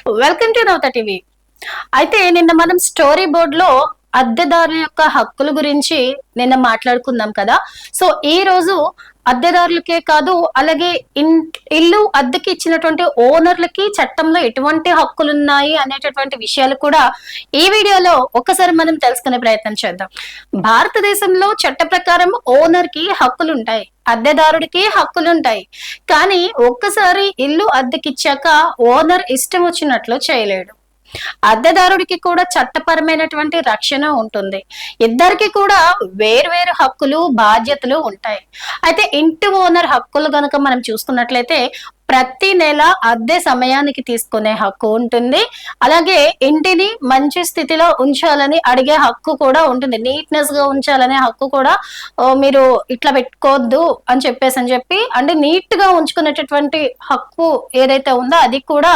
Welcome to Navata TV. అయితే నిన్న మనం స్టోరీ బోర్డ్ లో అద్దెదారుల యొక్క హక్కుల గురించి నిన్న మాట్లాడుకుందాం కదా. సో ఈ రోజు అద్దెదారులకే కాదు, అలాగే ఇల్లు అద్దెకి ఇచ్చినటువంటి ఓనర్లకి చట్టంలో ఎటువంటి హక్కులు ఉన్నాయి అనేటటువంటి విషయాలు కూడా ఈ వీడియోలో ఒక్కసారి మనం తెలుసుకునే ప్రయత్నం చేద్దాం. భారతదేశంలో చట్ట ప్రకారం ఓనర్ కి హక్కులు ఉంటాయి, అద్దెదారుడికి హక్కులుంటాయి. కానీ ఒక్కసారి ఇల్లు అద్దెకిచ్చాక ఓనర్ ఇష్టం వచ్చినట్లు చేయలేడు. అద్దెదారుడికి కూడా చట్టపరమైనటువంటి రక్షణ ఉంటుంది. ఇద్దరికి కూడా వేర్వేరు హక్కులు బాధ్యతలు ఉంటాయి. అయితే ఇంటి ఓనర్ హక్కులు గనక మనం చూసుకున్నట్లయితే ప్రతి నెల అద్దె సమయానికి తీసుకునే హక్కు ఉంటుంది. అలాగే ఇంటిని మంచి స్థితిలో ఉంచాలని అడిగే హక్కు కూడా ఉంటుంది. నీట్నెస్ గా ఉంచాలనే హక్కు కూడా, మీరు ఇట్లా పెట్టుకోవద్దు అని చెప్పి అంటే నీట్ గా ఉంచుకునేటటువంటి హక్కు ఏదైతే ఉందో అది కూడా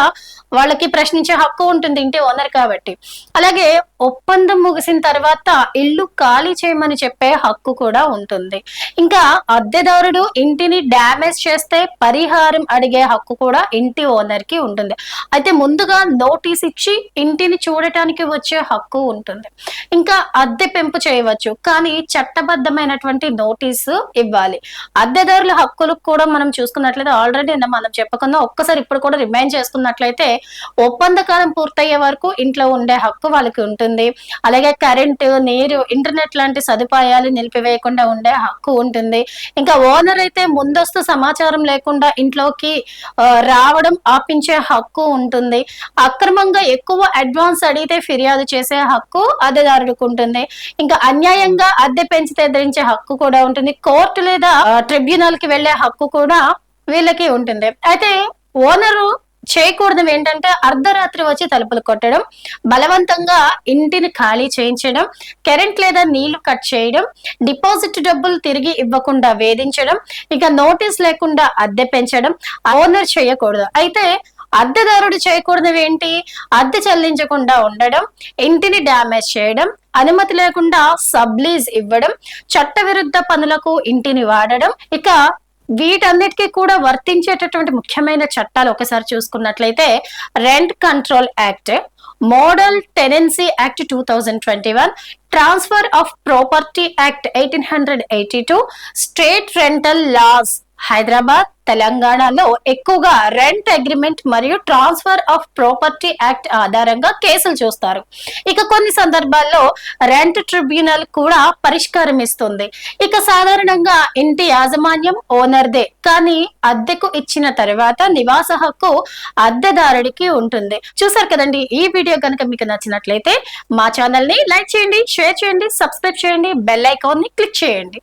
వాళ్ళకి ప్రశ్నించే హక్కు ఉంటుంది ఇంటి ఓనర్ కాబట్టి. అలాగే ఒప్పందం ముగిసిన తర్వాత ఇల్లు ఖాళీ చేయమని చెప్పే హక్కు కూడా ఉంటుంది. ఇంకా అద్దెదారుడు ఇంటిని డ్యామేజ్ చేస్తే పరిహారం అడిగే హక్కు కూడా ఇంటి ఓనర్ కి ఉంటుంది. అయితే ముందుగా నోటీస్ ఇచ్చి ఇంటిని చూడటానికి వచ్చే హక్కు ఉంటుంది. ఇంకా అద్దె పెంపు చేయవచ్చు, కానీ చట్టబద్ధమైనటువంటి నోటీసు ఇవ్వాలి. అద్దెదారుల హక్కులు కూడా మనం చూసుకున్నట్లయితే ఆల్రెడీ మనం చెప్పుకున్నాం, ఒక్కసారి ఇప్పుడు కూడా రిమైండ్ చేసుకున్నట్లయితే ఒప్పంద కాలం పూర్తయ్యే వరకు ఇంట్లో ఉండే హక్కు వాళ్ళకి ఉంటుంది. అలాగే కరెంటు, నీరు, ఇంటర్నెట్ లాంటి సదుపాయాలు నిలిపివేయకుండా ఉండే హక్కు ఉంటుంది. ఇంకా ఓనర్ అయితే ముందస్తు సమాచారం లేకుండా ఇంట్లోకి రావడం ఆపించే హక్కు ఉంటుంది. అక్రమంగా ఎక్కువ అడ్వాన్స్ అడిగితే ఫిర్యాదు చేసే హక్కు అద్దెదారుడికి ఉంటుంది. ఇంకా అన్యాయంగా అద్దె పెంచితే ఎదిరించే హక్కు కూడా ఉంటుంది. కోర్టు లేదా ట్రిబ్యునల్ కి వెళ్లే హక్కు కూడా వీళ్ళకి ఉంటుంది. అయితే ఓనరు చేయకూడదు ఏంటంటే అర్ధరాత్రి వచ్చి తలుపులు కొట్టడం, బలవంతంగా ఇంటిని ఖాళీ చేయించడం, కరెంట్ లేదా నీళ్లు కట్ చేయడం, డిపాజిట్ డబ్బులు తిరిగి ఇవ్వకుండా వేధించడం, ఇక నోటీస్ లేకుండా అద్దె పెంచడం ఓనర్ చేయకూడదు. అయితే అద్దెదారుడు చేయకూడదు ఏంటి? అద్దె చెల్లించకుండా ఉండడం, ఇంటిని డ్యామేజ్ చేయడం, అనుమతి లేకుండా సబ్లీజ్ ఇవ్వడం, చట్టవిరుద్ధ పనులకు ఇంటిని వాడడం. ఇక వీటన్నిటికీ కూడా వర్తించేటటువంటి ముఖ్యమైన చట్టాలు ఒకసారి చూసుకున్నట్లయితే rent control act, model tenancy act 2021, transfer of property act 1882, state rental laws Hyderabad, తెలంగాణలో ఎక్కువగా రెంట్ అగ్రిమెంట్ మరియు ట్రాన్స్ఫర్ ఆఫ్ ప్రాపర్టీ యాక్ట్ ఆధారంగా కేసులు చూస్తారు. ఇక కొన్ని సందర్భాల్లో రెంట్ ట్రిబ్యునల్ కూడా పరిష్కారం ఇస్తుంది. ఇక సాధారణంగా ఇంటి యాజమాన్యం ఓనర్దే, కానీ అద్దెకు ఇచ్చిన తర్వాత నివాస హక్కు అద్దెదారుడికి ఉంటుంది. చూసారు కదండి. ఈ వీడియో కనుక మీకు నచ్చినట్లయితే మా ఛానల్ ని లైక్ చేయండి, షేర్ చేయండి, సబ్స్క్రైబ్ చేయండి, బెల్ ఐకాన్ ని క్లిక్ చేయండి.